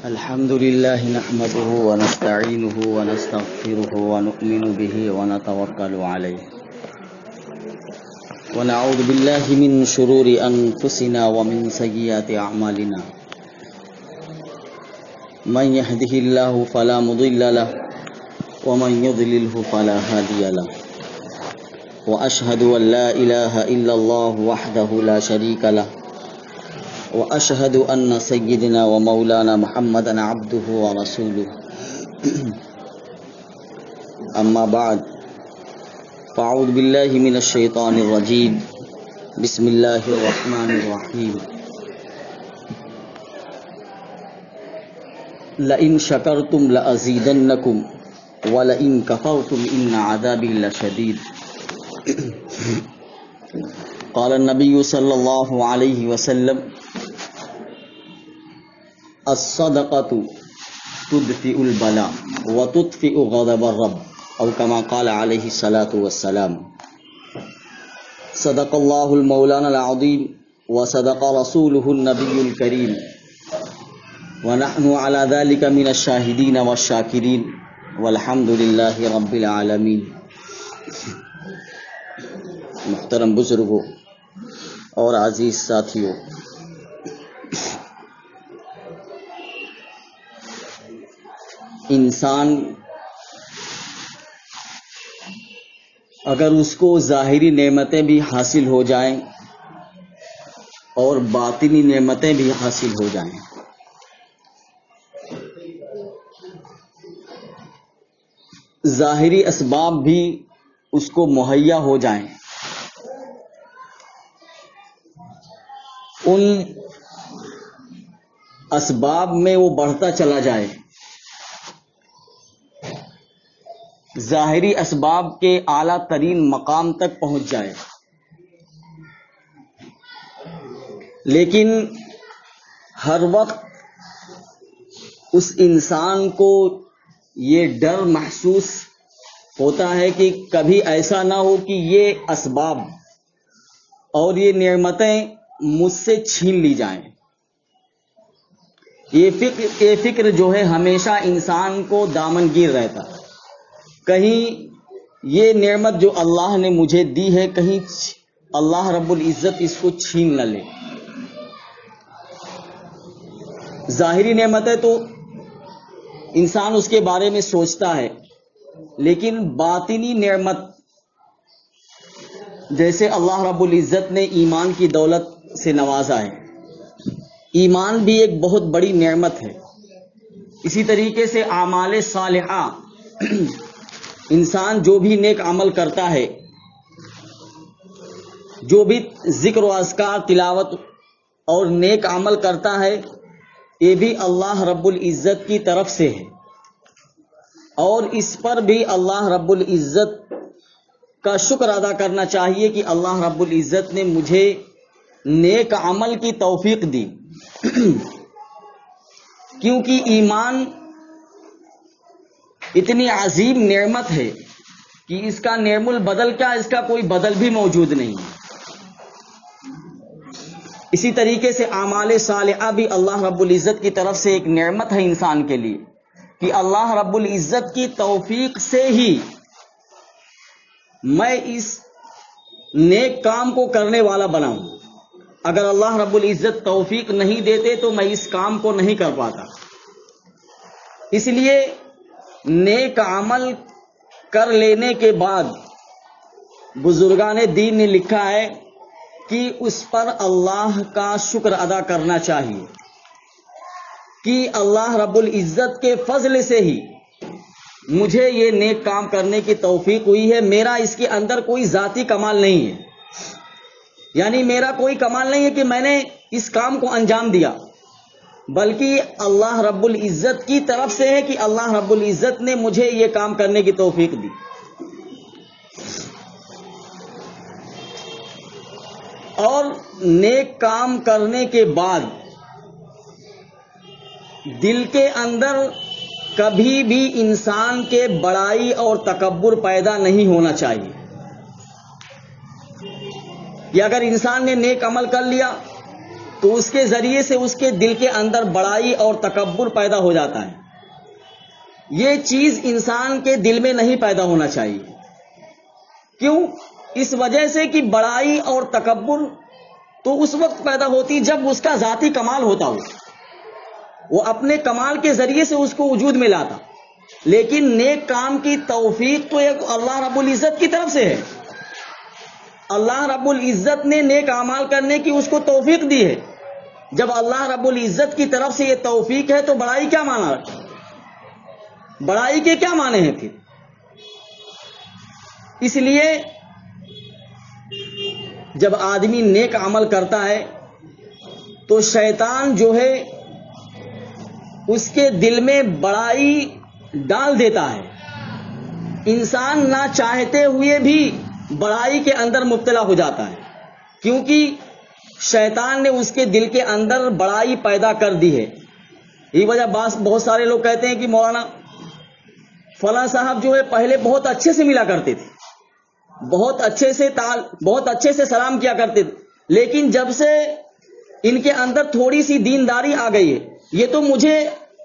الحمد لله نحمده ونستعينه ونستغفره ونؤمن به ونتوكل عليه ونعوذ بالله من شرور أنفسنا ومن سيئات أعمالنا من يهده الله فلا مضل له ومن يضلله فلا هادي له وأشهد أن لا إله إلا الله وحده لا شريك له وأشهد أن سيدنا ومولانا محمدا عبده ورسوله أما بعد فأعوذ بالله من الشيطان الرجيم بسم الله الرحمن الرحيم لئن شكرتم لأزيدنكم ولئن كفرتم إن عذابي لشديد قال النبي صلى الله عليه وسلم الصدقة تدفئ البلاء وتطفئ غضب الرب أو كما قال عليه الصلاة والسلام صدق الله المولانا العظيم وصدق رسوله النبي الكريم ونحن على ذلك من الشاهدين والشاكرين والحمد لله رب العالمين. محترم بزرگوں اور عزیز ساتھیوں، انسان اگر اس کو ظاہری نعمتیں بھی حاصل ہو جائیں اور باطنی نعمتیں بھی حاصل ہو جائیں، ظاہری اسباب بھی اس کو مہیا ہو جائیں، ان اسباب میں وہ بڑھتا چلا جائے، ظاہری اسباب کے اعلیٰ ترین مقام تک پہنچ جائے، لیکن ہر وقت اس انسان کو یہ ڈر محسوس ہوتا ہے کہ کبھی ایسا نہ ہو کہ یہ اسباب اور یہ نعمتیں مجھ سے چھین لی جائیں. یہ فکر جو ہے ہمیشہ انسان کو دامنگیر رہتا ہے، کہیں یہ نعمت جو اللہ نے مجھے دی ہے کہیں اللہ رب العزت اس کو چھین نہ لے. ظاہری نعمتیں تو انسان اس کے بارے میں سوچتا ہے، لیکن باطنی نعمت جیسے اللہ رب العزت نے ایمان کی دولت سے نوازا ہے، ایمان بھی ایک بہت بڑی نعمت ہے. اسی طریقے سے اعمال صالحہ، انسان جو بھی نیک عمل کرتا ہے، جو بھی ذکر و اذکار، تلاوت اور نیک عمل کرتا ہے، یہ بھی اللہ رب العزت کی طرف سے ہے، اور اس پر بھی اللہ رب العزت کا شکر ادا کرنا چاہیے کہ اللہ رب العزت نے مجھے نیک عمل کی توفیق دی. کیونکہ ایمان اتنی عظیم نعمت ہے کہ اس کا نعم البدل کیا، اس کا کوئی بدل بھی موجود نہیں. اسی طریقے سے اعمال صالحہ بھی اللہ رب العزت کی طرف سے ایک نعمت ہے انسان کے لیے کہ اللہ رب العزت کی توفیق سے ہی میں اس نیک کام کو کرنے والا بنا ہوں. اگر اللہ رب العزت توفیق نہیں دیتے تو میں اس کام کو نہیں کر پاتا. اس لیے نیک عمل کر لینے کے بعد بزرگان دین نے لکھا ہے کہ اس پر اللہ کا شکر ادا کرنا چاہیے کہ اللہ رب العزت کے فضل سے ہی مجھے یہ نیک کام کرنے کی توفیق ہوئی ہے. میرا اس کے اندر کوئی ذاتی کمال نہیں ہے، یعنی میرا کوئی کمال نہیں ہے کہ میں نے اس کام کو انجام دیا، بلکہ اللہ رب العزت کی طرف سے ہے کہ اللہ رب العزت نے مجھے یہ کام کرنے کی توفیق دی. اور نیک کام کرنے کے بعد دل کے اندر کبھی بھی انسان کے بڑائی اور تکبر پیدا نہیں ہونا چاہیے. یا اگر انسان نے نیک عمل کر لیا تو اس کے ذریعے سے اس کے دل کے اندر بڑائی اور تکبر پیدا ہو جاتا ہے. یہ چیز انسان کے دل میں نہیں پیدا ہونا چاہیے. کیوں؟ اس وجہ سے کہ بڑائی اور تکبر تو اس وقت پیدا ہوتی جب اس کا ذاتی کمال ہوتا ہو، وہ اپنے کمال کے ذریعے سے اس کو وجود میں لاتا. لیکن نیک کام کی توفیق تو ایک اللہ رب العزت کی طرف سے ہے. اللہ رب العزت نے نیک اعمال کرنے کی اس کو توفیق دی ہے. جب اللہ رب العزت کی طرف سے یہ توفیق ہے تو بڑائی کیا مانا رکھتا؟ بڑائی کے کیا معنی ہیں پھر؟ اس لیے جب آدمی نیک عمل کرتا ہے تو شیطان جو ہے اس کے دل میں بڑائی ڈال دیتا ہے. انسان نہ چاہتے ہوئے بھی بڑائی کے اندر مبتلا ہو جاتا ہے، کیونکہ شیطان نے اس کے دل کے اندر بڑائی پیدا کر دی ہے. یہ وجہ بہت سارے لوگ کہتے ہیں کہ مولانا فلاں صاحب جو ہے پہلے بہت اچھے سے ملا کرتے تھے، بہت اچھے سے سلام کیا کرتے تھے، لیکن جب سے ان کے اندر تھوڑی سی دینداری آ گئی ہے یہ تو مجھے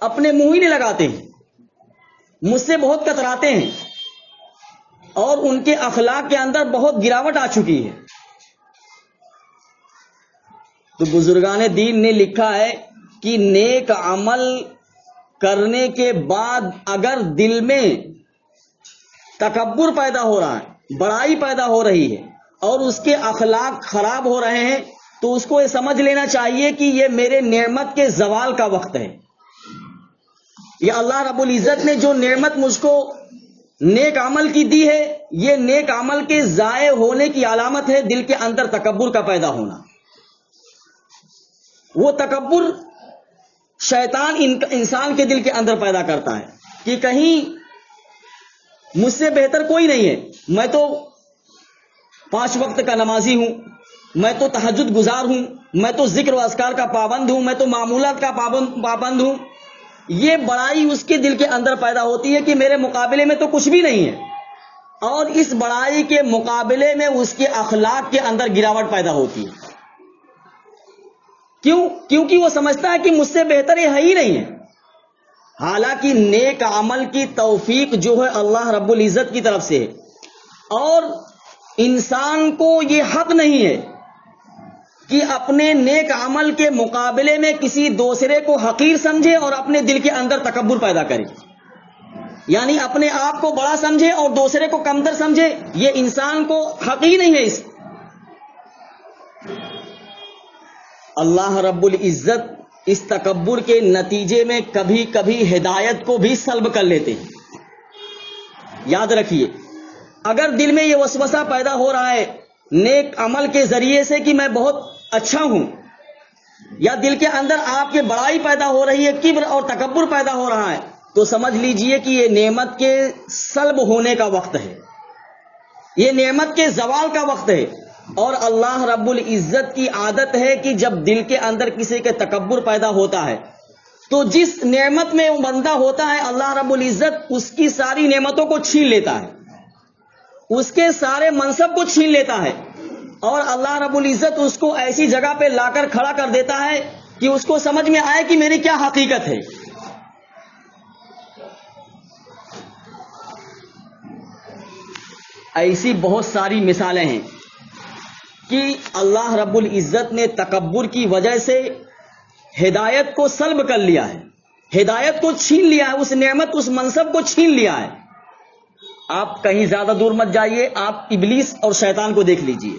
اپنے منہ ہی نہیں لگاتے ہیں، مجھ سے بہت کتراتے ہیں، اور ان کے اخلاق کے اندر بہت گراوٹ آ چکی ہے. تو بزرگان دین نے لکھا ہے کہ نیک عمل کرنے کے بعد اگر دل میں تکبر پیدا ہو رہا ہے، بڑائی پیدا ہو رہی ہے اور اس کے اخلاق خراب ہو رہے ہیں تو اس کو یہ سمجھ لینا چاہیے کہ یہ میرے نعمت کے زوال کا وقت ہے. یہ اللہ رب العزت نے جو نعمت مجھ کو نیک عمل کی دی ہے، یہ نیک عمل کے ضائع ہونے کی علامت ہے دل کے اندر تکبر کا پیدا ہونا. وہ تکبر شیطان انسان کے دل کے اندر پیدا کرتا ہے کہ کہیں مجھ سے بہتر کوئی نہیں ہے، میں تو 5 وقت کا نمازی ہوں، میں تو تہجد گزار ہوں، میں تو ذکر و اذکار کا پابند ہوں، میں تو معمولات کا پابند ہوں. یہ بڑائی اس کے دل کے اندر پیدا ہوتی ہے کہ میرے مقابلے میں تو کچھ بھی نہیں ہے، اور اس بڑائی کے مقابلے میں اس کے اخلاق کے اندر گراوٹ پیدا ہوتی ہے. کیوں؟ کیونکہ وہ سمجھتا ہے کہ مجھ سے بہتر یہ ہے ہی نہیں ہے. حالانکہ نیک عمل کی توفیق جو ہے اللہ رب العزت کی طرف سے ہے، اور انسان کو یہ حق نہیں ہے کہ اپنے نیک عمل کے مقابلے میں کسی دوسرے کو حقیر سمجھے اور اپنے دل کے اندر تکبر پیدا کرے، یعنی اپنے آپ کو بڑا سمجھے اور دوسرے کو کمتر سمجھے. یہ انسان کو حق ہی نہیں ہے. اللہ رب العزت اس تکبر کے نتیجے میں کبھی کبھی ہدایت کو بھی سلب کر لیتے ہیں. یاد رکھیے، اگر دل میں یہ وسوسہ پیدا ہو رہا ہے نیک عمل کے ذریعے سے کہ میں بہت اچھا ہوں، یا دل کے اندر آپ کے بڑائی پیدا ہو رہی ہے، کبر اور تکبر پیدا ہو رہا ہے، تو سمجھ لیجئے کہ یہ نعمت کے سلب ہونے کا وقت ہے، یہ نعمت کے زوال کا وقت ہے. اور اللہ رب العزت کی عادت ہے کہ جب دل کے اندر کسی کے تکبر پیدا ہوتا ہے تو جس نعمت میں وہ بندہ ہوتا ہے اللہ رب العزت اس کی ساری نعمتوں کو چھین لیتا ہے، اس کے سارے منصب کو چھین لیتا ہے، اور اللہ رب العزت اس کو ایسی جگہ پہ لا کر کھڑا کر دیتا ہے کہ اس کو سمجھ میں آئے کہ میری کیا حقیقت ہے. ایسی بہت ساری مثالیں ہیں کہ اللہ رب العزت نے تکبر کی وجہ سے ہدایت کو سلب کر لیا ہے، ہدایت کو چھین لیا ہے، اس نعمت اس منصب کو چھین لیا ہے. آپ کہیں زیادہ دور مت جائیے، آپ ابلیس اور شیطان کو دیکھ لیجئے.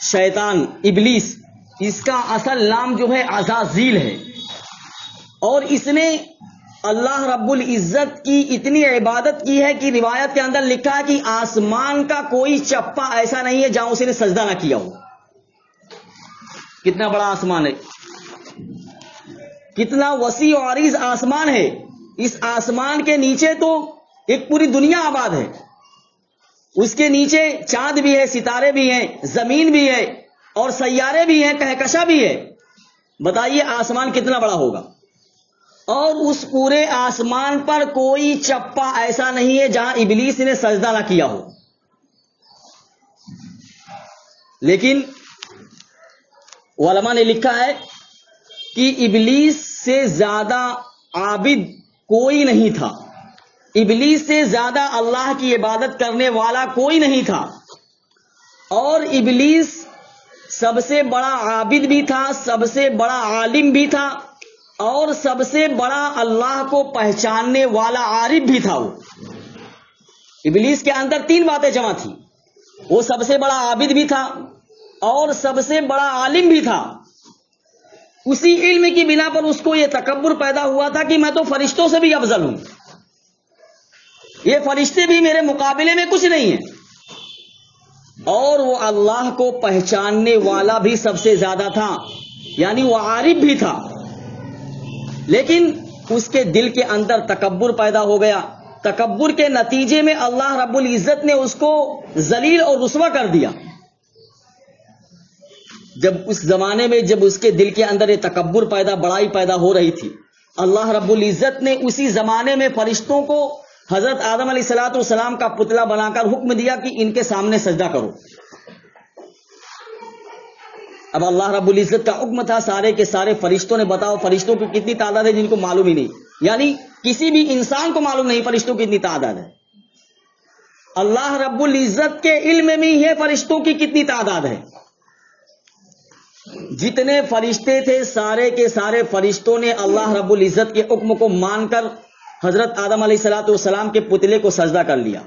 شیطان، ابلیس، اس کا اصل نام جو ہے عزازیل ہے، اور اس نے اللہ رب العزت کی اتنی عبادت کی ہے کہ روایت کے اندر لکھا ہے کہ آسمان کا کوئی چپا ایسا نہیں ہے جہاں اسے نے سجدہ نہ کیا ہو. کتنا بڑا آسمان ہے، کتنا وسیع و عریض آسمان ہے. اس آسمان کے نیچے تو ایک پوری دنیا آباد ہے، اس کے نیچے چاند بھی ہے، ستارے بھی ہیں، زمین بھی ہے، اور سیارے بھی ہیں، کہکشاں بھی ہے. بتائیے آسمان کتنا بڑا ہوگا. اور اس پورے آسمان پر کوئی چپا ایسا نہیں ہے جہاں ابلیس نے سجدہ نہ کیا ہو. علماء نے لکھا ہے کہ ابلیس سے زیادہ عابد کوئی نہیں تھا، ابلیس سے زیادہ اللہ کی عبادت کرنے والا کوئی نہیں تھا، اور ابلیس سب سے بڑا عابد بھی تھا، سب سے بڑا عالم بھی تھا، اور سب سے بڑا اللہ کو پہچاننے والا عارف بھی تھا۔ وہ ابلیس کے اندر تین باتیں جمع تھی، وہ سب سے بڑا عابد بھی تھا اور سب سے بڑا عالم بھی تھا۔ اسی علم کی بنا پر اس کو یہ تکبر پیدا ہوا تھا کہ میں تو فرشتوں سے بھی افضل ہوں، یہ فرشتے بھی میرے مقابلے میں کچھ نہیں ہیں، اور وہ اللہ کو پہچاننے والا بھی سب سے زیادہ تھا، یعنی وہ عارف بھی تھا، لیکن اس کے دل کے اندر تکبر پیدا ہو گیا۔ تکبر کے نتیجے میں اللہ رب العزت نے اس کو ذلیل اور رسوا کر دیا۔ جب اس زمانے میں جب اس کے دل کے اندر یہ تکبر بڑائی پیدا ہو رہی تھی، اللہ رب العزت نے اسی زمانے میں فرشتوں کو حضرت آدم علیہ الصلوۃ والسلام کا پتلا بنا کر حکم دیا کہ ان کے سامنے سجدہ کرو۔ اب اللہ رب العزت کا حکم تھا، سارے کے سارے فرشتوں نے، بتاؤ فرشتوں کی کتنی تعداد ہے جن کو معلوم ہی نہیں، یعنی کسی بھی انسان کو معلوم نہیں فرشتوں کی کتنی تعداد ہے۔ اللہ رب العزت کے علم میں ہے فرشتوں کی کتنی تعداد ہے۔ جتنے فرشتے تھے سارے کے سارے فرشتوں نے اللہ رب العزت کے حکم کو مان کر حضرت آدم علیہ الصلوۃ والسلام کے پتلے کو سجدہ کر لیا۔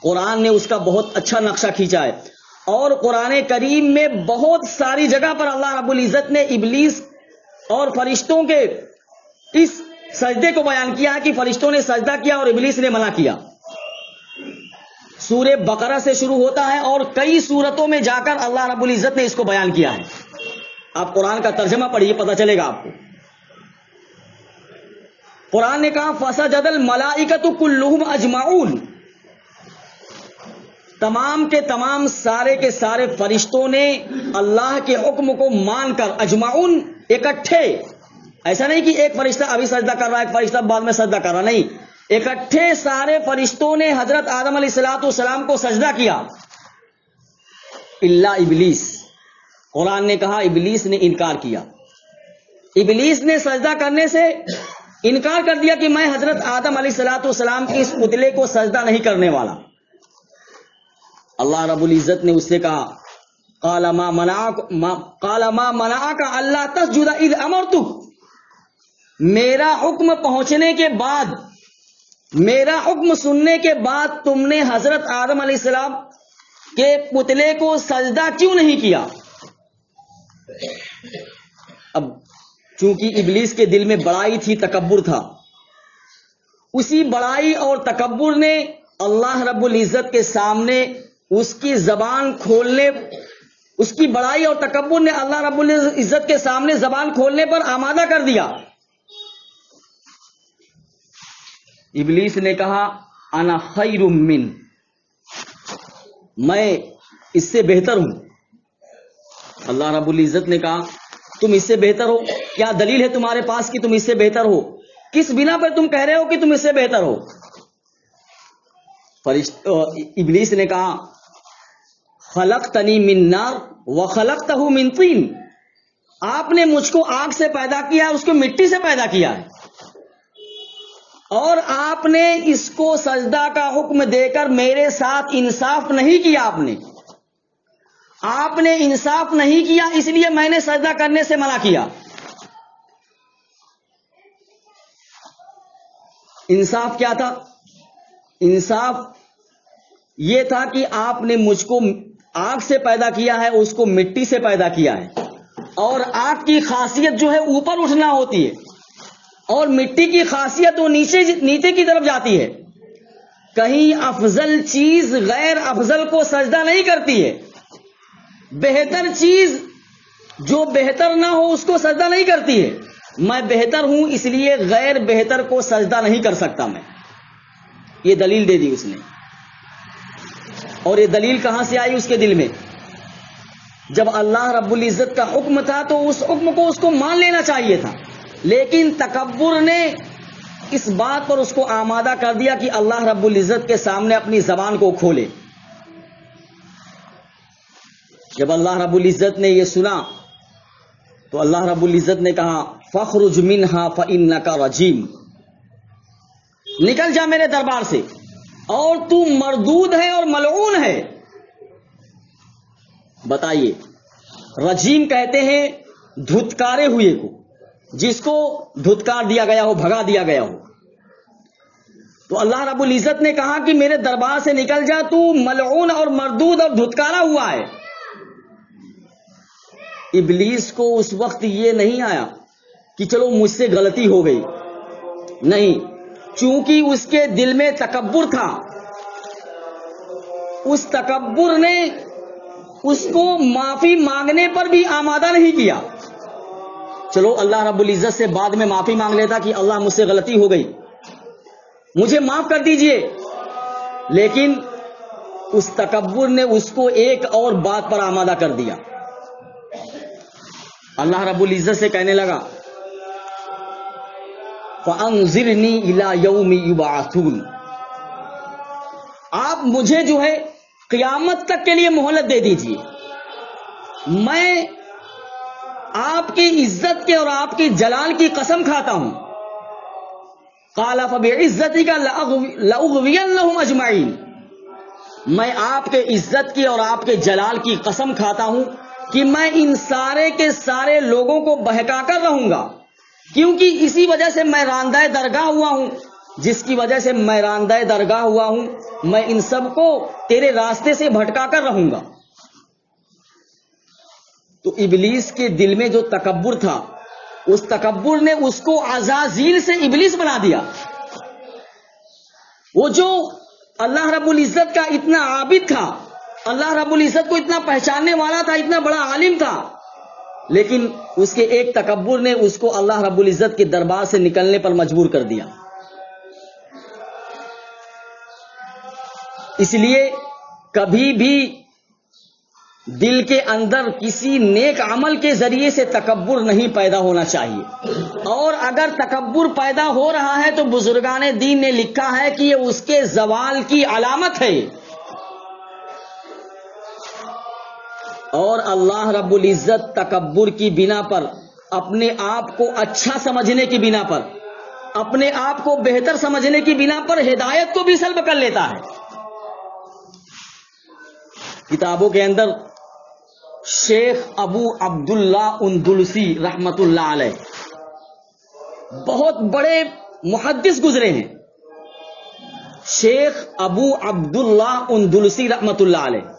قرآن نے اس کا بہت اچھا نقشہ کھینچا ہے، اور قرآن کریم میں بہت ساری جگہ پر اللہ رب العزت نے ابلیس اور فرشتوں کے اس سجدے کو بیان کیا ہے کہ فرشتوں نے سجدہ کیا اور ابلیس نے منع کیا۔ سورہ بقرہ سے شروع ہوتا ہے اور کئی سورتوں میں جا کر اللہ رب العزت نے اس کو بیان کیا ہے۔ آپ قرآن کا ترجمہ پڑھیے، پتہ چلے گا آپ کو۔ قرآن نے کہا فسجد الملائکۃ کلھم اجمعون، تمام کے تمام سارے کے سارے فرشتوں نے اللہ کے حکم کو مان کر، اجمعون اکٹھے، ایسا نہیں کہ ایک فرشتہ ابھی سجدہ کر رہا ہے ایک فرشتہ بعد میں سجدہ کر رہا، نہیں، اکٹھے سارے فرشتوں نے حضرت آدم علیہ الصلوۃ والسلام کو سجدہ کیا، الا ابلیس۔ قرآن نے کہا ابلیس نے انکار کیا، ابلیس نے سجدہ کرنے سے انکار کر دیا کہ میں حضرت آدم علیہ الصلوۃ والسلام کے اس پتلے کو سجدہ نہیں کرنے والا۔ اللہ رب العزت نے اس سے کہا قال ما منعک الا تسجد اذ امرتک، میرا حکم پہنچنے کے بعد، میرا حکم سننے کے بعد تم نے حضرت آدم علیہ السلام کے پتلے کو سجدہ کیوں نہیں کیا؟ اب چونکہ ابلیس کے دل میں بڑائی تھی، تکبر تھا، اسی بڑائی اور تکبر نے اللہ رب العزت کے سامنے اس کی زبان کھولنے، اس کی بڑائی اور تکبر نے اللہ رب العزت کے سامنے زبان کھولنے پر آمادہ کر دیا۔ ابلیس نے کہا انا خیر من، میں اس سے بہتر ہوں۔ اللہ رب العزت نے کہا تم اس سے بہتر ہو؟ کیا دلیل ہے تمہارے پاس کہ تم اس سے بہتر ہو؟ کس بنا پر تم کہہ رہے ہو کہ تم اس سے بہتر ہو؟ ابلیس نے کہا خلقتنی من نار وخلقتہ من طین، آپ نے مجھ کو آگ سے پیدا کیا، اس کو مٹی سے پیدا کیا ہے، اور آپ نے اس کو سجدہ کا حکم دے کر میرے ساتھ انصاف نہیں کیا، آپ نے انصاف نہیں کیا، اس لیے میں نے سجدہ کرنے سے منع کیا۔ انصاف کیا تھا؟ انصاف یہ تھا کہ آپ نے مجھ کو آگ سے پیدا کیا ہے، اس کو مٹی سے پیدا کیا ہے، اور آگ کی خاصیت جو ہے اوپر اٹھنا ہوتی ہے، اور مٹی کی خاصیت وہ نیچے کی طرف جاتی ہے۔ کہیں افضل چیز غیر افضل کو سجدہ نہیں کرتی ہے، بہتر چیز جو بہتر نہ ہو اس کو سجدہ نہیں کرتی ہے۔ میں بہتر ہوں اس لیے غیر بہتر کو سجدہ نہیں کر سکتا میں، یہ دلیل دے دی اس نے۔ اور یہ دلیل کہاں سے آئی اس کے دل میں؟ جب اللہ رب العزت کا حکم تھا تو اس حکم کو اس کو مان لینا چاہیے تھا، لیکن تکبر نے اس بات پر اس کو آمادہ کر دیا کہ اللہ رب العزت کے سامنے اپنی زبان کو کھولے۔ جب اللہ رب العزت نے یہ سنا تو اللہ رب العزت نے کہا فخرج منہا فإنک رجیم، نکل جا میرے دربار سے، اور تو مردود ہے اور ملعون ہے۔ بتائیے، رجیم کہتے ہیں دھتکارے ہوئے کو، جس کو دھتکار دیا گیا ہو، بھگا دیا گیا ہو۔ تو اللہ رب العزت نے کہا کہ میرے دربار سے نکل جا، تو ملعون اور مردود اور دھتکارا ہوا ہے۔ ابلیس کو اس وقت یہ نہیں آیا کہ چلو مجھ سے غلطی ہو گئی، نہیں، چونکہ اس کے دل میں تکبر تھا، اس تکبر نے اس کو معافی مانگنے پر بھی آمادہ نہیں کیا۔ چلو اللہ رب العزت سے بعد میں معافی مانگ لیتا کہ اللہ مجھ سے غلطی ہو گئی، مجھے معاف کر دیجئے، لیکن اس تکبر نے اس کو ایک اور بات پر آمادہ کر دیا۔ اللہ رب العزت سے کہنے لگا فَأَنظِرْنِي إِلَىٰ يَوْمِ يُبْعَثُونَ، آپ مجھے جو ہے قیامت تک کے لیے مہلت دے دیجئے، میں آپ کی عزت کے اور آپ کی جلال کی قسم کھاتا ہوں۔ قَالَ فَبِعِزَّتِكَ لَأُغْوِيَنَّهُمْ أَجْمَعِينَ، میں آپ کے عزت کی اور آپ کے جلال کی قسم کھاتا ہوں کہ میں ان سارے کے سارے لوگوں کو بہکا کر رہوں گا، کیونکہ اسی وجہ سے میں راندہ درگاہ ہوا ہوں، جس کی وجہ سے میں راندہ درگاہ ہوا ہوں، میں ان سب کو تیرے راستے سے بھٹکا کر رہوں گا۔ تو ابلیس کے دل میں جو تکبر تھا، اس تکبر نے اس کو عزازیل سے ابلیس بنا دیا۔ وہ جو اللہ رب العزت کا اتنا عابد تھا، اللہ رب العزت کو اتنا پہچاننے والا تھا، اتنا بڑا عالم تھا، لیکن اس کے ایک تکبر نے اس کو اللہ رب العزت کے دربار سے نکلنے پر مجبور کر دیا۔ اس لیے کبھی بھی دل کے اندر کسی نیک عمل کے ذریعے سے تکبر نہیں پیدا ہونا چاہیے، اور اگر تکبر پیدا ہو رہا ہے تو بزرگان دین نے لکھا ہے کہ یہ اس کے زوال کی علامت ہے۔ اور اللہ رب العزت تکبر کی بنا پر، اپنے آپ کو اچھا سمجھنے کی بنا پر، اپنے آپ کو بہتر سمجھنے کی بنا پر ہدایت کو بھی سلب کر لیتا ہے۔ کتابوں کے اندر شیخ ابو عبداللہ اندلسی رحمت اللہ علیہ بہت بڑے محدث گزرے ہیں۔ شیخ ابو عبداللہ اندلسی رحمت اللہ علیہ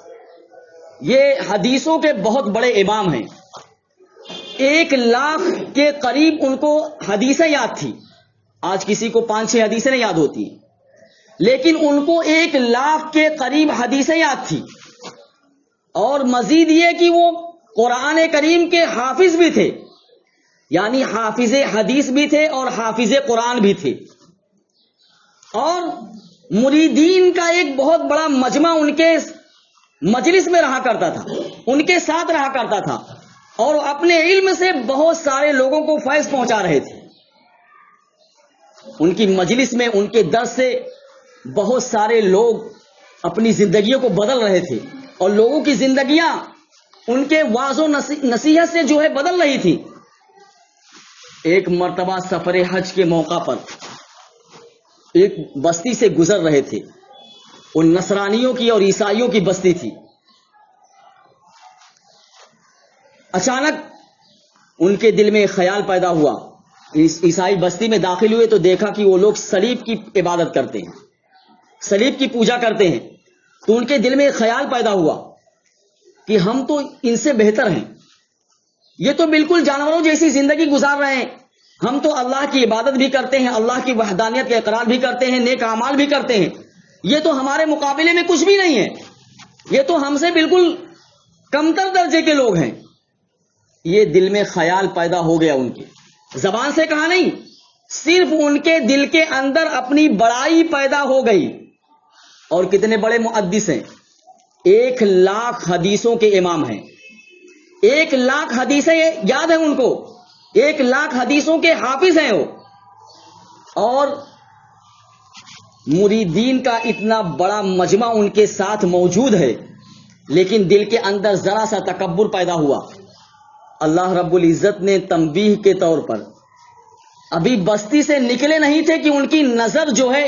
یہ حدیثوں کے بہت بڑے امام ہیں۔ 1,00,000 کے قریب ان کو حدیثیں یاد تھی۔ آج کسی کو 5-6 حدیثیں نہیں یاد ہوتی، لیکن ان کو 1,00,000 کے قریب حدیثیں یاد تھی، اور مزید یہ کہ وہ قرآن کریم کے حافظ بھی تھے، یعنی حافظ حدیث بھی تھے اور حافظ قرآن بھی تھے، اور مریدین کا ایک بہت بڑا مجمع ان کے مجلس میں رہا کرتا تھا، ان کے ساتھ رہا کرتا تھا، اور اپنے علم سے بہت سارے لوگوں کو فیض پہنچا رہے تھے۔ ان کی مجلس میں، ان کے درس سے بہت سارے لوگ اپنی زندگیوں کو بدل رہے تھے، اور لوگوں کی زندگیاں ان کے واعظ و نصیحت سے جو ہے بدل رہی تھی۔ ایک مرتبہ سفر حج کے موقع پر ایک بستی سے گزر رہے تھے، وہ نصرانیوں کی اور عیسائیوں کی بستی تھی۔ اچانک ان کے دل میں ایک خیال پیدا ہوا، عیسائی بستی میں داخل ہوئے تو دیکھا کہ وہ لوگ صلیب کی عبادت کرتے ہیں، صلیب کی پوجا کرتے ہیں۔ تو ان کے دل میں ایک خیال پیدا ہوا کہ ہم تو ان سے بہتر ہیں، یہ تو بالکل جانوروں جیسی زندگی گزار رہے ہیں، ہم تو اللہ کی عبادت بھی کرتے ہیں، اللہ کی وحدانیت کا اقرار بھی کرتے ہیں، نیک اعمال بھی کرتے ہیں، یہ تو ہمارے مقابلے میں کچھ بھی نہیں ہے، یہ تو ہم سے بالکل کمتر درجے کے لوگ ہیں۔ یہ دل میں خیال پیدا ہو گیا، ان کی زبان سے کہا نہیں، صرف ان کے دل کے اندر اپنی بڑائی پیدا ہو گئی۔ اور کتنے بڑے محدث ہیں، 1,00,000 حدیثوں کے امام ہیں، 1,00,000 حدیثیں یاد ہیں ان کو، 1,00,000 حدیثوں کے حافظ ہیں وہ، اور مریدین کا اتنا بڑا مجمع ان کے ساتھ موجود ہے، لیکن دل کے اندر ذرا سا تکبر پیدا ہوا، اللہ رب العزت نے تنبیہ کے طور پر ابھی بستی سے نکلے نہیں تھے کہ ان کی نظر جو ہے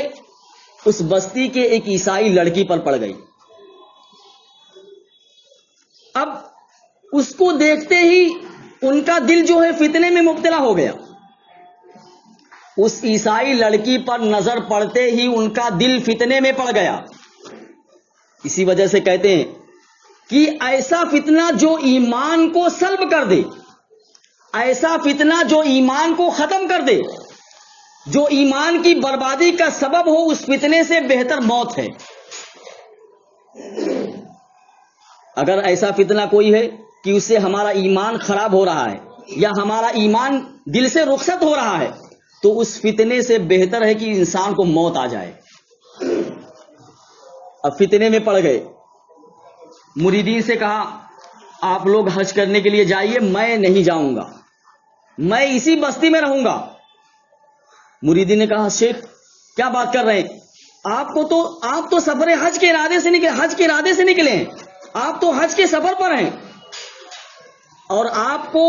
اس بستی کے ایک عیسائی لڑکی پر پڑ گئی. اب اس کو دیکھتے ہی ان کا دل جو ہے فتنے میں مبتلا ہو گیا. اس عیسائی لڑکی پر نظر پڑتے ہی ان کا دل فتنے میں پڑ گیا. اسی وجہ سے کہتے ہیں کہ ایسا فتنہ جو ایمان کو سلب کر دے، ایسا فتنہ جو ایمان کو ختم کر دے، جو ایمان کی بربادی کا سبب ہو، اس فتنے سے بہتر موت ہے. اگر ایسا فتنہ کوئی ہے کہ اس سے ہمارا ایمان خراب ہو رہا ہے یا ہمارا ایمان دل سے رخصت ہو رہا ہے، تو اس فتنے سے بہتر ہے کہ انسان کو موت آ جائے. اب فتنے میں پڑ گئے. مریدین سے کہا آپ لوگ حج کرنے کے لیے جائیے، میں نہیں جاؤں گا، میں اسی بستی میں رہوں گا. مریدین نے کہا شیخ کیا بات کر رہے ہیں، آپ تو سفر حج کے ارادے سے نکلے ہیں، آپ تو حج کے سفر پر ہیں اور آپ کو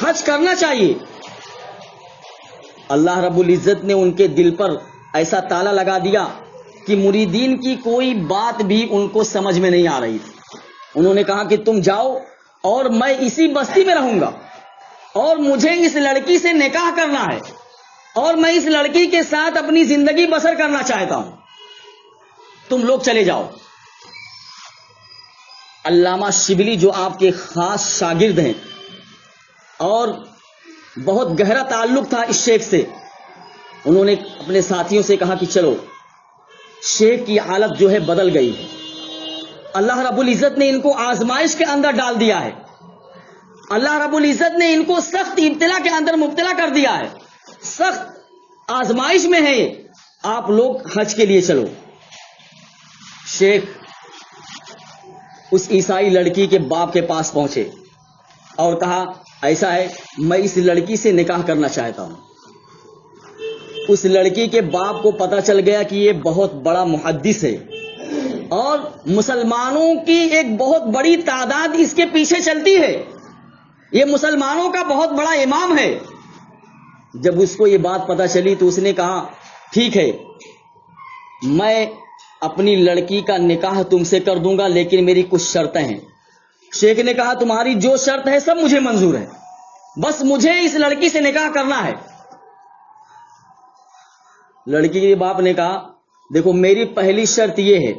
حج کرنا چاہیے. اللہ رب العزت نے ان کے دل پر ایسا تالا لگا دیا کہ مریدین کی کوئی بات بھی ان کو سمجھ میں نہیں آ رہی تھی. انہوں نے کہا کہ تم جاؤ اور میں اسی بستی میں رہوں گا اور مجھے اس لڑکی سے نکاح کرنا ہے اور میں اس لڑکی کے ساتھ اپنی زندگی بسر کرنا چاہتا ہوں، تم لوگ چلے جاؤ. علامہ شبلی جو آپ کے خاص شاگرد ہیں اور بہت گہرا تعلق تھا اس شیخ سے، انہوں نے اپنے ساتھیوں سے کہا کہ چلو، شیخ کی حالت جو ہے بدل گئی ہے، اللہ رب العزت نے ان کو آزمائش کے اندر ڈال دیا ہے، اللہ رب العزت نے ان کو سخت ابتلا کے اندر مبتلا کر دیا ہے، سخت آزمائش میں ہے، آپ لوگ حج کے لیے چلو. شیخ اس عیسائی لڑکی کے باپ کے پاس پہنچے اور کہا ایسا ہے، میں اس لڑکی سے نکاح کرنا چاہتا ہوں. اس لڑکی کے باپ کو پتا چل گیا کہ یہ بہت بڑا محدث ہے اور مسلمانوں کی ایک بہت بڑی تعداد اس کے پیچھے چلتی ہے، یہ مسلمانوں کا بہت بڑا امام ہے. جب اس کو یہ بات پتا چلی تو اس نے کہا ٹھیک ہے، میں اپنی لڑکی کا نکاح تم سے کر دوں گا، لیکن میری کچھ شرطیں ہیں. شیخ نے کہا تمہاری جو شرط ہے سب مجھے منظور ہے، بس مجھے اس لڑکی سے نکاح کرنا ہے. لڑکی کے باپ نے کہا دیکھو میری پہلی شرط یہ ہے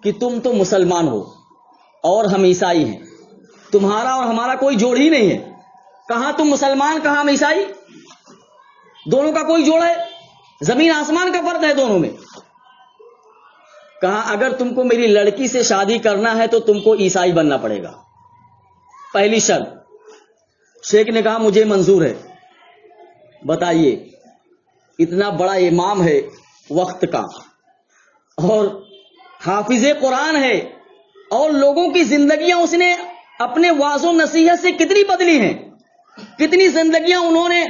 کہ تم تو مسلمان ہو اور ہم عیسائی ہیں، تمہارا اور ہمارا کوئی جوڑ ہی نہیں ہے، کہاں تم مسلمان کہاں ہم عیسائی، دونوں کا کوئی جوڑ ہے، زمین آسمان کا فرق ہے دونوں میں. کہا اگر تم کو میری لڑکی سے شادی کرنا ہے تو تم کو عیسائی بننا پڑے گا، پہلی شرط. شیخ نے کہا مجھے منظور ہے. بتائیے اتنا بڑا امام ہے وقت کا اور حافظ قرآن ہے اور لوگوں کی زندگیاں اس نے اپنے واعظ و نصیحت سے کتنی بدلی ہیں، کتنی زندگیاں انہوں نے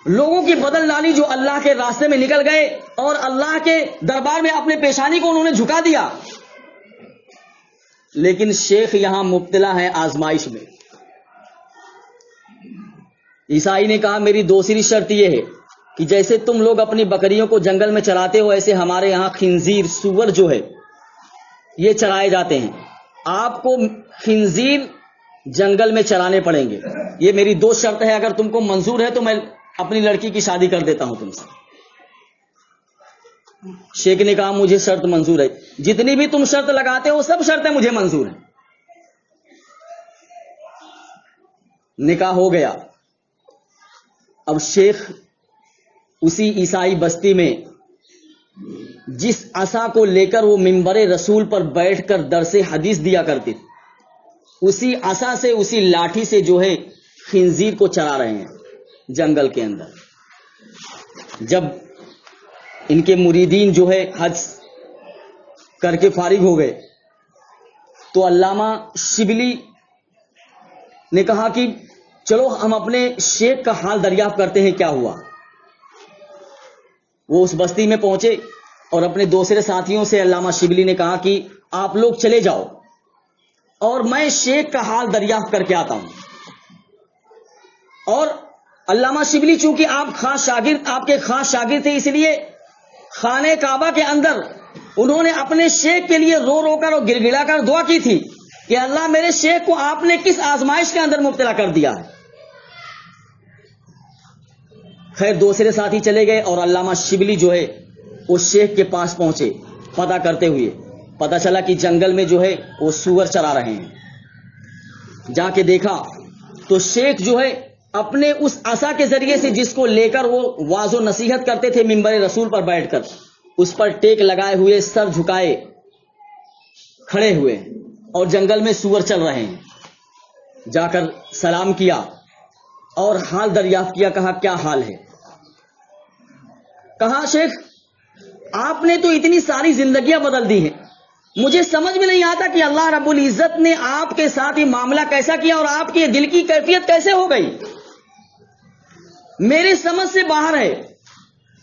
لوگوں کی بدل ڈالی جو اللہ کے راستے میں نکل گئے اور اللہ کے دربار میں اپنے پیشانی کو انہوں نے جھکا دیا. لیکن شیخ یہاں مبتلا ہے آزمائش میں. عیسائی نے کہا میری دوسری شرط یہ ہے کہ جیسے تم لوگ اپنی بکریوں کو جنگل میں چراتے ہو ایسے ہمارے یہاں خنزیر سور جو ہے یہ چرائے جاتے ہیں، آپ کو خنزیر جنگل میں چرانے پڑیں گے. یہ میری دو شرط ہے، اگر تم کو منظور ہے تو میں اپنی لڑکی کی شادی کر دیتا ہوں تم سے. شیخ نے کہا مجھے شرط منظور ہے، جتنی بھی تم شرط لگاتے ہو سب شرطیں مجھے منظور ہیں. نکاح ہو گیا. اب شیخ اسی عیسائی بستی میں جس عصا کو لے کر وہ منبر رسول پر بیٹھ کر درس حدیث دیا کرتے تھے، اسی عصا سے اسی لاٹھی سے جو ہے خنزیر کو چرا رہے ہیں جنگل کے اندر. جب ان کے مریدین جو ہے حج کر کے فارغ ہو گئے تو علامہ شبلی نے کہا کہ چلو ہم اپنے شیخ کا حال دریافت کرتے ہیں کیا ہوا. وہ اس بستی میں پہنچے اور اپنے دوسرے ساتھیوں سے علامہ شبلی نے کہا کہ آپ لوگ چلے جاؤ اور میں شیخ کا حال دریافت کر کے آتا ہوں. اور علامہ شبلی چونکہ آپ کے خاص شاگرد تھے، اس لیے خانہ کعبہ کے اندر انہوں نے اپنے شیخ کے لیے رو رو کر اور گر گڑا کر دعا کی تھی کہ اللہ میرے شیخ کو آپ نے کس آزمائش کے اندر مبتلا کر دیا ہے۔ خیر دوسرے ساتھی چلے گئے اور علامہ شبلی جو ہے اس شیخ کے پاس پہنچے پتہ کرتے ہوئے۔ پتہ چلا کہ جنگل میں جو ہے وہ سور چرا رہے ہیں۔ جا کے دیکھا تو شیخ جو ہے اپنے اس عصا کے ذریعے سے جس کو لے کر وہ واعظ و نصیحت کرتے تھے منبر رسول پر بیٹھ کر، اس پر ٹیک لگائے ہوئے، سر جھکائے کھڑے ہوئے اور جنگل میں سور چل رہے ہیں۔ جا کر سلام کیا اور حال دریافت کیا، کہا کیا حال ہے؟ کہا شیخ آپ نے تو اتنی ساری زندگیاں بدل دی ہیں، مجھے سمجھ میں نہیں آتا کہ اللہ رب العزت نے آپ کے ساتھ یہ معاملہ کیسا کیا اور آپ کے دل کی کیفیت کیسے ہو گئی، میرے سمجھ سے باہر ہے۔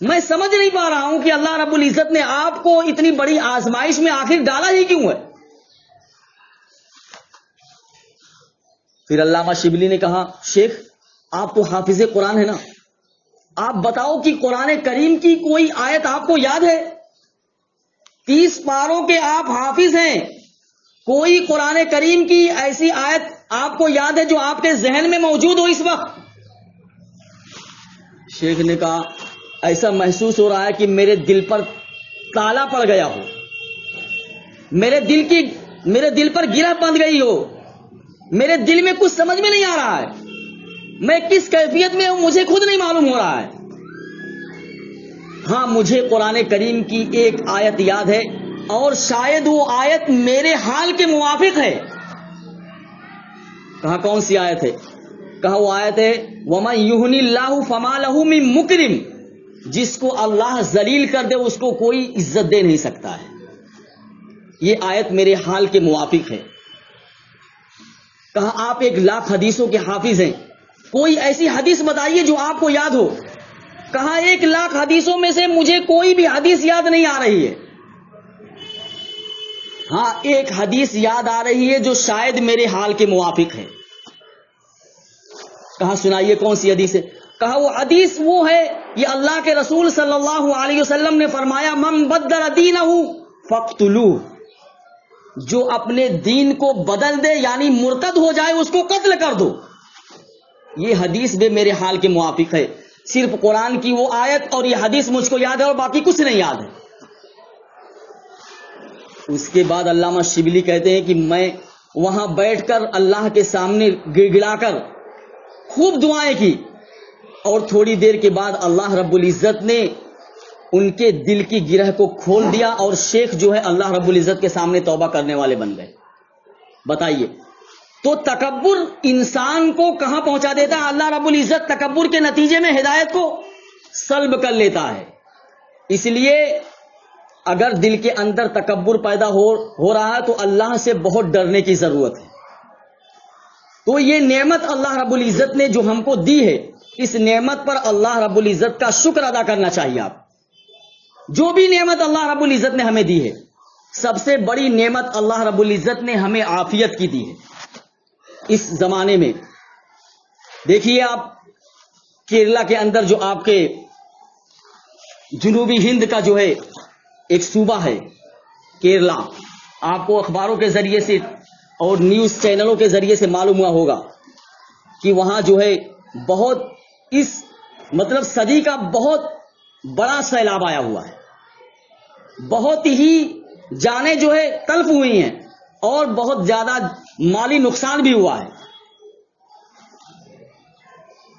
میں سمجھ نہیں پا رہا ہوں کہ اللہ رب العزت نے آپ کو اتنی بڑی آزمائش میں آخر ڈالا ہی کیوں ہے۔ پھر علامہ شبلی نے کہا شیخ آپ تو حافظ قرآن ہے نا، آپ بتاؤ کہ قرآن کریم کی کوئی آیت آپ کو یاد ہے؟ 30 پاروں کے آپ حافظ ہیں، کوئی قرآن کریم کی ایسی آیت آپ کو یاد ہے جو آپ کے ذہن میں موجود ہو اس وقت؟ شیخ نے کہا ایسا محسوس ہو رہا ہے کہ میرے دل پر تالا پڑ گیا ہو، میرے دل پر گرہ بندھ گئی ہو، میرے دل میں کچھ سمجھ میں نہیں آ رہا ہے، میں کس کیفیت میں ہوں مجھے خود نہیں معلوم ہو رہا ہے۔ ہاں مجھے قرآن کریم کی ایک آیت یاد ہے اور شاید وہ آیت میرے حال کے موافق ہے۔ کہا کون سی آیت ہے؟ کہا وہ آیت ہے وَمَن يُهْنِ اللَّهُ فَمَا لَهُ مِن مُكْرِمٍ، جس کو اللہ ذلیل کر دے اس کو کوئی عزت دے نہیں سکتا ہے۔ یہ آیت میرے حال کے موافق ہے۔ کہا آپ 1,00,000 حدیثوں کے حافظ ہیں، کوئی ایسی حدیث بتائیے جو آپ کو یاد ہو۔ کہا 1,00,000 حدیثوں میں سے مجھے کوئی بھی حدیث یاد نہیں آ رہی ہے۔ ہاں ایک حدیث یاد آ رہی ہے جو شاید میرے حال کے موافق ہے۔ کہا سنائیے کون سی حدیث ہے؟ کہا وہ حدیث وہ ہے، یہ اللہ کے رسول صلی اللہ علیہ وسلم نے فرمایا من بدل دینہ فاقتلوہ، جو اپنے دین کو بدل دے یعنی مرتد ہو جائے اس کو قتل کر دو۔ یہ حدیث بھی میرے حال کے موافق ہے۔ صرف قرآن کی وہ آیت اور یہ حدیث مجھ کو یاد ہے اور باقی کچھ نہیں یاد ہے۔ اس کے بعد علامہ شبلی کہتے ہیں کہ میں وہاں بیٹھ کر اللہ کے سامنے گڑ گڑا کر خوب دعائیں کی اور تھوڑی دیر کے بعد اللہ رب العزت نے ان کے دل کی گرہ کو کھول دیا اور شیخ جو ہے اللہ رب العزت کے سامنے توبہ کرنے والے بن گئے۔ بتائیے تو تکبر انسان کو کہاں پہنچا دیتا ہے؟ اللہ رب العزت تکبر کے نتیجے میں ہدایت کو سلب کر لیتا ہے۔ اس لیے اگر دل کے اندر تکبر پیدا ہو رہا ہے تو اللہ سے بہت ڈرنے کی ضرورت ہے۔ تو یہ نعمت اللہ رب العزت نے جو ہم کو دی ہے، اس نعمت پر اللہ رب العزت کا شکر ادا کرنا چاہیے۔ آپ جو بھی نعمت اللہ رب العزت نے ہمیں دی ہے، سب سے بڑی نعمت اللہ رب العزت نے ہمیں عافیت کی دی ہے۔ اس زمانے میں دیکھیے آپ کیرلا کے اندر جو آپ کے جنوبی ہند کا جو ہے ایک صوبہ ہے کیرلا، آپ کو اخباروں کے ذریعے سے اور نیوز چینلوں کے ذریعے سے معلوم ہوا ہوگا کہ وہاں جو ہے بہت اس مطلب صدی کا بہت بڑا سیلاب آیا ہوا ہے، بہت ہی جانیں جو ہے تلف ہوئی ہیں اور بہت زیادہ مالی نقصان بھی ہوا ہے۔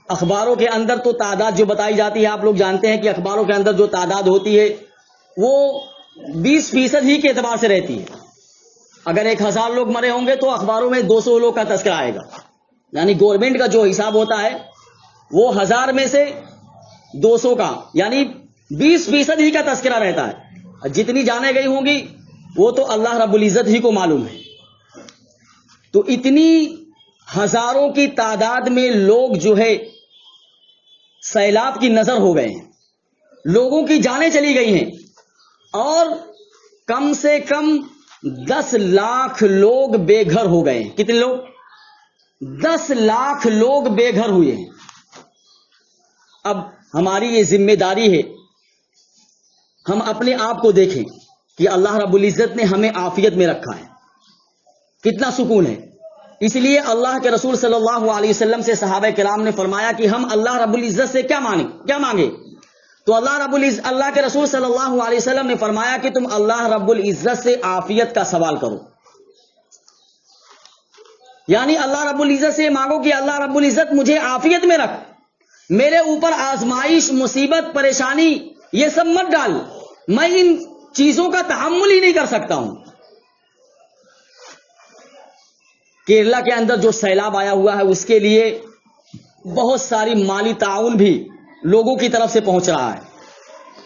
اخباروں کے اندر تو تعداد جو بتائی جاتی ہے، آپ لوگ جانتے ہیں کہ اخباروں کے اندر جو تعداد ہوتی ہے وہ 20% ہی کے اعتبار سے رہتی ہے۔ اگر 1000 لوگ مرے ہوں گے تو اخباروں میں 200 لوگ کا تذکرہ آئے گا، یعنی گورنمنٹ کا جو حساب ہوتا ہے وہ 1000 میں سے 200 کا یعنی 20% ہی کا تذکرہ رہتا ہے۔ جتنی جانیں گئی ہوں گی وہ تو اللہ رب العزت ہی کو معلوم ہے۔ تو اتنی ہزاروں کی تعداد میں لوگ جو ہے سیلاب کی نظر ہو گئے ہیں، لوگوں کی جانیں چلی گئی ہیں اور کم سے کم 10 لاکھ لوگ بے گھر ہو گئے ہیں۔ کتنے لوگ؟ 10 لاکھ لوگ بے گھر ہوئے ہیں۔ اب ہماری یہ ذمہ داری ہے ہم اپنے آپ کو دیکھیں کہ اللہ رب العزت نے ہمیں عافیت میں رکھا ہے، کتنا سکون ہے۔ اس لیے اللہ کے رسول صلی اللہ علیہ وسلم سے صحابہ کرام نے فرمایا کہ ہم اللہ رب العزت سے کیا مانگے؟ تو اللہ کے رسول صلی اللہ علیہ وسلم نے فرمایا کہ تم اللہ رب العزت سے عافیت کا سوال کرو، یعنی اللہ رب العزت سے مانگو کہ اللہ رب العزت مجھے عافیت میں رکھ، میرے اوپر آزمائش، مصیبت، پریشانی یہ سب مت ڈال، میں ان چیزوں کا تحمل ہی نہیں کر سکتا ہوں۔ کیرلا کے اندر جو سیلاب آیا ہوا ہے اس کے لیے بہت ساری مالی تعاون بھی لوگوں کی طرف سے پہنچ رہا ہے۔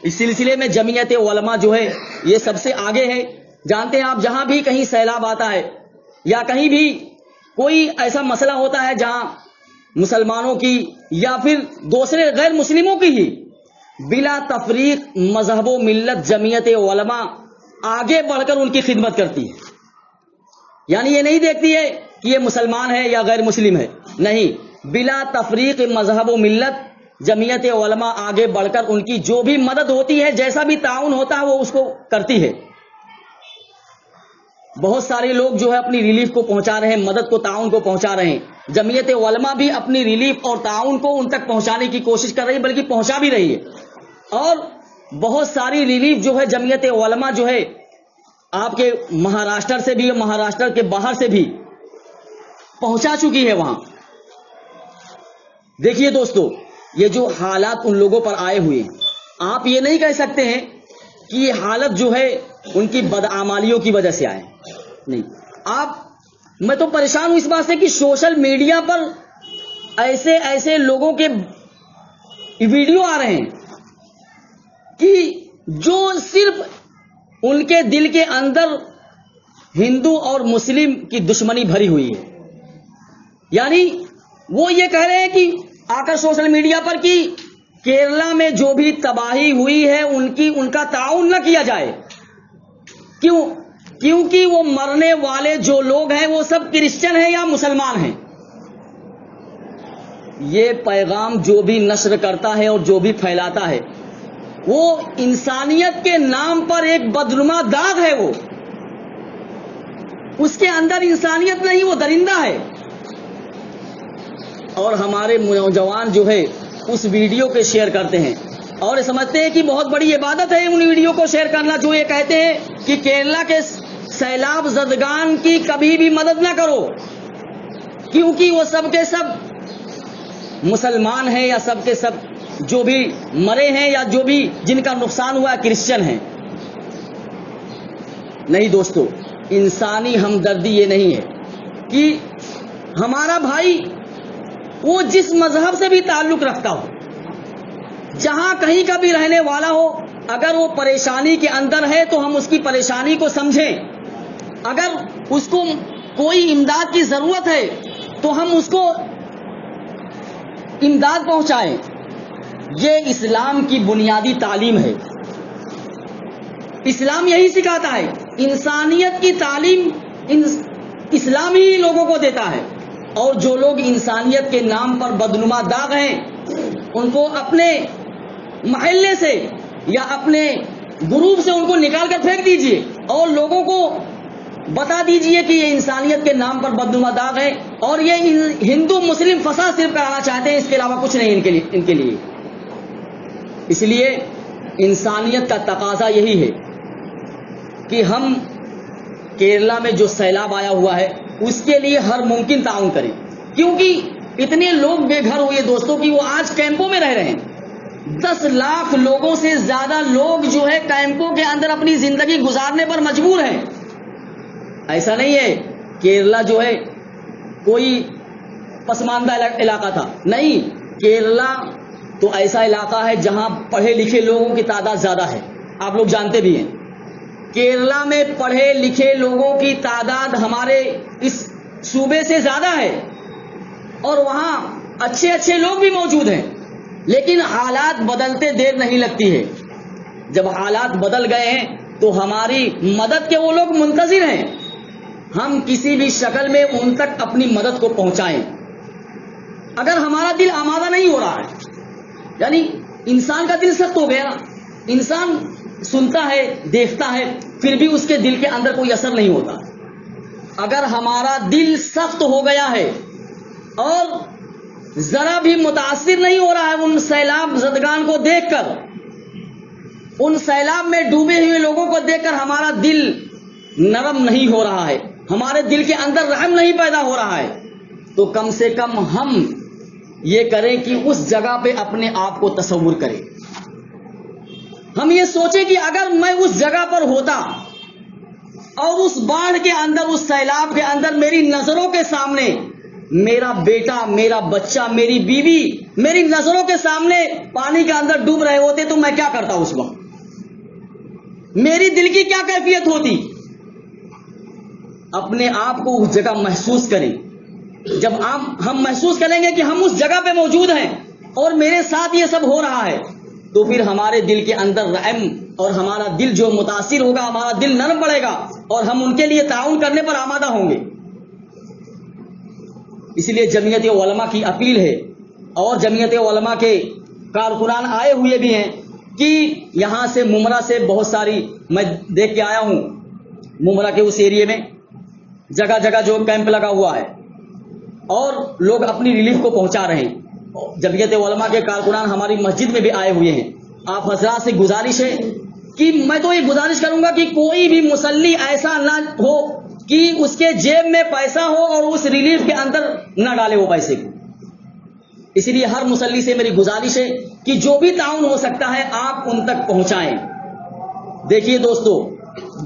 اس سلسلے میں جمعیت علماء جو ہے یہ سب سے آگے ہے۔ جانتے ہیں آپ، جہاں بھی کہیں سیلاب آتا ہے یا کہیں بھی کوئی ایسا مسئلہ ہوتا ہے جہاں مسلمانوں کی یا پھر دوسرے غیر مسلموں کی ہی بلا تفریق مذہب و ملت جمعیت علماء آگے بڑھ کر ان کی خدمت کرتی ہے، یعنی یہ نہیں دیکھتی ہے کہ یہ مسلمان ہے یا غیر مسلم ہے، نہیں، بلا تفریق مذہب و ملت جمعیت علماء آگے بڑھ کر ان کی جو بھی مدد ہوتی ہے، جیسا بھی تعاون ہوتا ہے وہ اس کو کرتی ہے۔ بہت سارے لوگ جو ہے اپنی ریلیف کو پہنچا رہے ہیں، مدد کو، تعاون کو پہنچا رہے ہیں۔ جمعیت علماء بھی اپنی ریلیف اور تعاون کو ان تک پہنچانے کی کوشش کر رہی ہے، بلکہ پہنچا بھی رہی ہے، اور بہت ساری ریلیف جو ہے جمعیت علماء جو ہے آپ کے مہاراشٹر سے بھی، مہاراشٹر کے باہر سے بھی پہنچا چکی ہے وہاں۔ دیکھیے دوستو، یہ جو حالات ان لوگوں پر آئے ہوئے ہیں، آپ یہ نہیں کہہ سکتے ہیں کہ یہ حالت جو ہے ان کی بدعمالیوں کی وجہ سے آئے، نہیں۔ میں تو پریشان ہوں اس بات سے کہ سوشل میڈیا پر ایسے لوگوں کے ویڈیو آ رہے ہیں کہ جو صرف ان کے دل کے اندر ہندو اور مسلم کی دشمنی بھری ہوئی ہے، یعنی وہ یہ کہہ رہے ہیں کہ آ کر سوشل میڈیا پر کہ کیرلا میں جو بھی تباہی ہوئی ہے ان کا تعاون نہ کیا جائے، کیونکہ وہ مرنے والے جو لوگ ہیں وہ سب کرسچن ہیں یا مسلمان ہیں۔ یہ پیغام جو بھی نشر کرتا ہے اور جو بھی پھیلاتا ہے وہ انسانیت کے نام پر ایک بدنما داغ ہے، وہ اس کے اندر انسانیت نہیں، وہ درندہ ہے۔ اور ہمارے نوجوان جو ہے اس ویڈیو کے شیئر کرتے ہیں اور سمجھتے ہیں کہ بہت بڑی عبادت ہے ان ویڈیو کو شیئر کرنا، جو یہ کہتے ہیں کہ کیرلا کے سیلاب زدگان کی کبھی بھی مدد نہ کرو کیونکہ وہ سب کے سب مسلمان ہیں یا سب کے سب جو بھی مرے ہیں یا جو بھی جن کا نقصان ہوا ہے کرسچن ہیں۔ نہیں دوستو، انسانی ہمدردی یہ نہیں ہے کہ ہمارا بھائی وہ جس مذہب سے بھی تعلق رکھتا ہو، جہاں کہیں کا بھی رہنے والا ہو، اگر وہ پریشانی کے اندر ہے تو ہم اس کی پریشانی کو سمجھیں، اگر اس کو کوئی امداد کی ضرورت ہے تو ہم اس کو امداد پہنچائیں۔ یہ اسلام کی بنیادی تعلیم ہے۔ اسلام یہی سکھاتا ہے، انسانیت کی تعلیم اسلام ہی لوگوں کو دیتا ہے، اور جو لوگ انسانیت کے نام پر بدنما داغ ہیں ان کو اپنے محلے سے یا اپنے گروپ سے ان کو نکال کر پھینک دیجئے اور لوگوں کو بتا دیجئے کہ یہ انسانیت کے نام پر بدنما داغ ہے اور یہ ہندو مسلم فساد صرف کرانا چاہتے ہیں، اس کے علاوہ کچھ نہیں ان کے لیے۔ اس لیے انسانیت کا تقاضا یہی ہے کہ ہم کیرلا میں جو سیلاب آیا ہوا ہے اس کے لیے ہر ممکن تعاون کریں، کیونکہ اتنے لوگ بے گھر ہوئے دوستوں کی وہ آج کیمپوں میں رہ رہے ہیں۔ 10 لاکھ لوگوں سے زیادہ لوگ جو ہے کیمپوں کے اندر اپنی زندگی گزارنے پر مجبور ہیں۔ ایسا نہیں ہے کیرلا جو ہے کوئی پسماندہ علاقہ تھا، نہیں، کیرلا تو ایسا علاقہ ہے جہاں پڑھے لکھے لوگوں کی تعداد زیادہ ہے، آپ لوگ جانتے بھی ہیں۔ کیرلا میں پڑھے لکھے لوگوں کی تعداد ہمارے اس صوبے سے زیادہ ہے اور وہاں اچھے لوگ بھی موجود ہیں، لیکن حالات بدلتے دیر نہیں لگتی ہے۔ جب حالات بدل گئے ہیں تو ہماری مدد کے وہ لوگ منتظر ہیں، ہم کسی بھی شکل میں ان تک اپنی مدد کو پہنچائیں۔ اگر ہمارا دل آمادہ نہیں ہو رہا ہے یعنی انسان کا دل سخت ہو گیا. انسان سنتا ہے دیکھتا ہے پھر بھی اس کے دل کے اندر کوئی اثر نہیں ہوتا. اگر ہمارا دل سخت ہو گیا ہے اور ذرا بھی متاثر نہیں ہو رہا ہے ان سیلاب زدگان کو دیکھ کر, ان سیلاب میں ڈوبے ہوئے لوگوں کو دیکھ کر ہمارا دل نرم نہیں ہو رہا ہے, ہمارے دل کے اندر رحم نہیں پیدا ہو رہا ہے, تو کم سے کم ہم یہ کریں کہ اس جگہ پہ اپنے آپ کو تصور کریں. ہم یہ سوچیں کہ اگر میں اس جگہ پر ہوتا اور اس باڑھ کے اندر, اس سیلاب کے اندر میری نظروں کے سامنے میرا بیٹا, میرا بچہ, میری بیوی میری نظروں کے سامنے پانی کے اندر ڈوب رہے ہوتے تو میں کیا کرتا اس وقت, میری دل کی کیا کیفیت ہوتی. اپنے آپ کو اس جگہ محسوس کریں. جب ہم محسوس کریں گے کہ ہم اس جگہ پہ موجود ہیں اور میرے ساتھ یہ سب ہو رہا ہے, تو پھر ہمارے دل کے اندر رحم اور ہمارا دل جو متاثر ہوگا, ہمارا دل نرم پڑے گا اور ہم ان کے لیے تعاون کرنے پر آمادہ ہوں گے. اس لیے جمعیت علماء کی اپیل ہے اور جمعیت علماء کے کارکنان آئے ہوئے بھی ہیں کہ یہاں سے ممرہ سے بہت ساری, میں دیکھ کے آیا ہوں ممرہ کے اس ایریے میں جگہ جگہ جو کیمپ لگا ہوا ہے اور لوگ اپنی ریلیف کو پہنچا رہے ہیں. جمعیت علماء کے کارکنان ہماری مسجد میں بھی آئے ہوئے ہیں. آپ حضرات سے گزارش ہے کہ میں تو یہ گزارش کروں گا کہ کوئی بھی مصلی ایسا نہ ہو کہ اس کے جیب میں پیسہ ہو اور اس ریلیف کے اندر نہ ڈالے وہ پیسے کو. اس لیے ہر مصلی سے میری گزارش ہے کہ جو بھی تعاون ہو سکتا ہے آپ ان تک پہنچائیں. دیکھیے دوستو,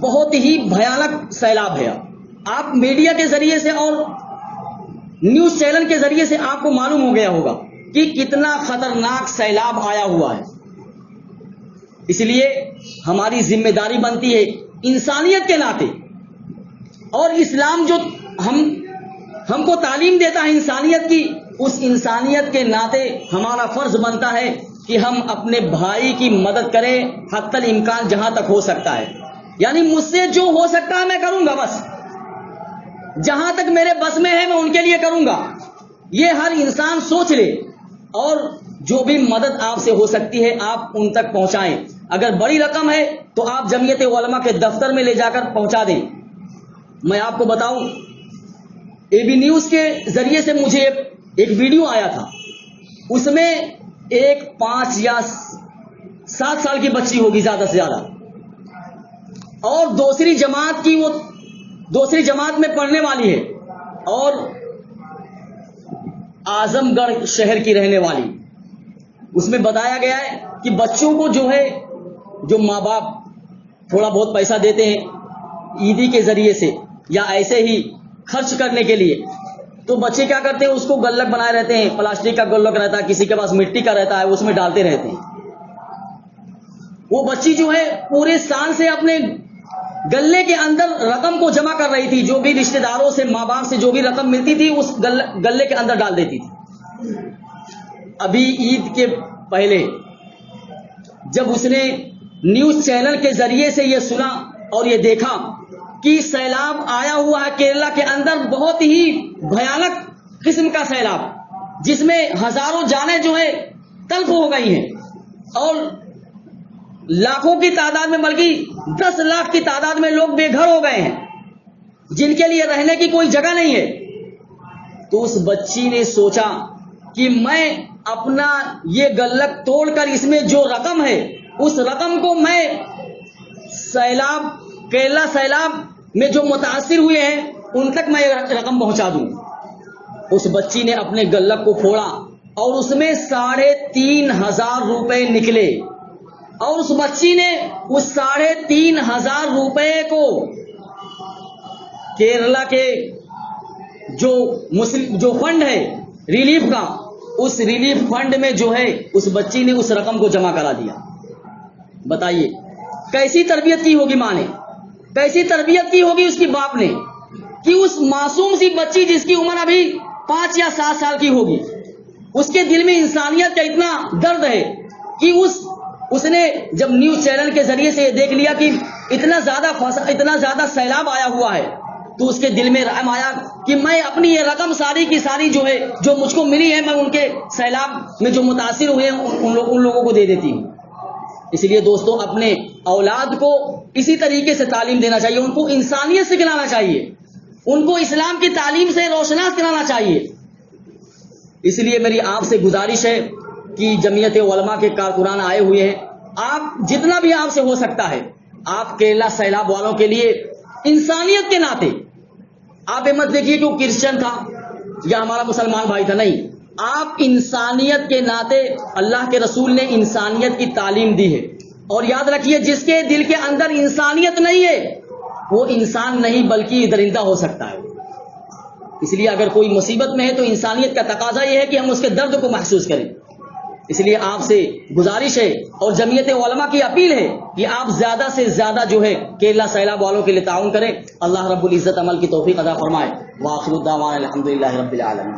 بہت ہی بھیانک سیلاب ہے. آپ میڈیا کے ذریعے سے اور نیوز چینل کے ذریعے سے آپ کو معلوم ہو گیا ہوگا کہ کتنا خطرناک سیلاب آیا ہوا ہے. اس لیے ہماری ذمہ داری بنتی ہے انسانیت کے ناطے, اور اسلام جو ہم کو تعلیم دیتا ہے انسانیت کی, اس انسانیت کے ناطے ہمارا فرض بنتا ہے کہ ہم اپنے بھائی کی مدد کریں حتی الامکان جہاں تک ہو سکتا ہے. یعنی مجھ سے جو ہو سکتا ہے میں کروں گا, بس جہاں تک میرے بس میں ہے میں ان کے لیے کروں گا. یہ ہر انسان سوچ لے, اور جو بھی مدد آپ سے ہو سکتی ہے آپ ان تک پہنچائیں. اگر بڑی رقم ہے تو آپ جمعیت علماء کے دفتر میں لے جا کر پہنچا دیں. میں آپ کو بتاؤں, اے بی نیوز کے ذریعے سے مجھے ایک ویڈیو آیا تھا, اس میں ایک 5 یا 7 سال کی بچی ہوگی زیادہ سے زیادہ, اور دوسری جماعت کی, وہ دوسری جماعت میں پڑھنے والی ہے اور اعظم گڑھ شہر کی رہنے والی. اس میں بتایا گیا ہے کہ بچوں کو جو ہے, جو ماں باپ تھوڑا بہت پیسہ دیتے ہیں عیدی کے ذریعے سے یا ایسے ہی خرچ کرنے کے لیے, تو بچے کیا کرتے ہیں, اس کو گلک بنائے رہتے ہیں, پلاسٹک کا گلک رہتا ہے, کسی کے پاس مٹی کا رہتا ہے, اس میں ڈالتے رہتے ہیں. وہ بچی جو ہے پورے سال سے اپنے گلے کے اندر رقم کو جمع کر رہی تھی, جو بھی رشتہ داروں سے ماں باپ سے جو بھی رقم ملتی تھی اس گلے کے اندر ڈال دیتی تھی. ابھی عید کے پہلے جب اس نے نیوز چینل کے ذریعے سے یہ سنا اور یہ دیکھا کہ سیلاب آیا ہوا ہے کیرلا کے اندر, بہت ہی بھیانک قسم کا سیلاب, جس میں ہزاروں جانیں جو ہے تلف ہو گئی ہیں اور لاکھوں کی تعداد میں, بلکہ 10 لاکھ کی تعداد میں لوگ بے گھر ہو گئے ہیں جن کے لیے رہنے کی کوئی جگہ نہیں ہے. تو اس بچی نے سوچا کہ میں اپنا یہ گلک توڑ کر اس میں جو رقم ہے اس رقم کو میں سیلاب, کیرلا سیلاب میں جو متاثر ہوئے ہیں ان تک میں رقم پہنچا دوں. اس بچی نے اپنے گلک کو پھوڑا اور اس میں 3,500 روپے نکلے, اور اس بچی نے اس 3,500 روپے کو کیرلا کے جو فنڈ ہے ریلیف کا, اس ریلیف فنڈ میں جو ہے اس بچی نے اس رقم کو جمع کرا دیا. بتائیے کیسی تربیت کی ہوگی ماں نے, کیسی تربیت کی ہوگی اس کی باپ نے, کہ اس معصوم سی بچی جس کی عمر ابھی 5 یا 7 سال کی ہوگی, اس کے دل میں انسانیت کا اتنا درد ہے کہ اس نے جب نیوز چینل کے ذریعے سے دیکھ لیا کہ اتنا زیادہ سیلاب آیا ہوا ہے, تو اس کے دل میں رحم آیا کہ میں اپنی یہ رقم ساری کی ساری جو ہے جو مجھ کو ملی ہے میں ان کے سیلاب میں جو متاثر ہوئے ہیں ان لوگوں کو دے دیتی ہوں۔ اس لیے دوستو اپنے اولاد کو اسی طریقے سے تعلیم دینا چاہیے، ان کو انسانیت سکھلانا چاہیے، ان کو اسلام کی تعلیم سے روشناس کرانا چاہیے۔ اس لیے میری آپ سے گزارش ہے کہ جمعیت علماء کے کارکنان آئے ہوئے ہیں، آپ جتنا بھی آپ سے ہو سکتا ہے آپ کیرلا سیلاب والوں کے لیے انسانیت کے ناطے، آپ یہ مت دیکھیے کہ وہ کرسچن تھا یا ہمارا مسلمان بھائی تھا، نہیں، آپ انسانیت کے ناطے اللہ کے رسول نے انسانیت کی تعلیم دی ہے، اور یاد رکھیے جس کے دل کے اندر انسانیت نہیں ہے وہ انسان نہیں بلکہ درندہ ہو سکتا ہے۔ اس لیے اگر کوئی مصیبت میں ہے تو انسانیت کا تقاضا یہ ہے کہ ہم اس کے درد کو محسوس کریں۔ اس لیے آپ سے گزارش ہے اور جمعیت علماء کی اپیل ہے کہ آپ زیادہ سے زیادہ جو ہے کیرلا سیلاب والوں کے لیے تعاون کریں۔ اللہ رب العزت عمل کی توفیق عطا فرمائے۔ وآخر الدعوانا الحمدللہ رب العالمین۔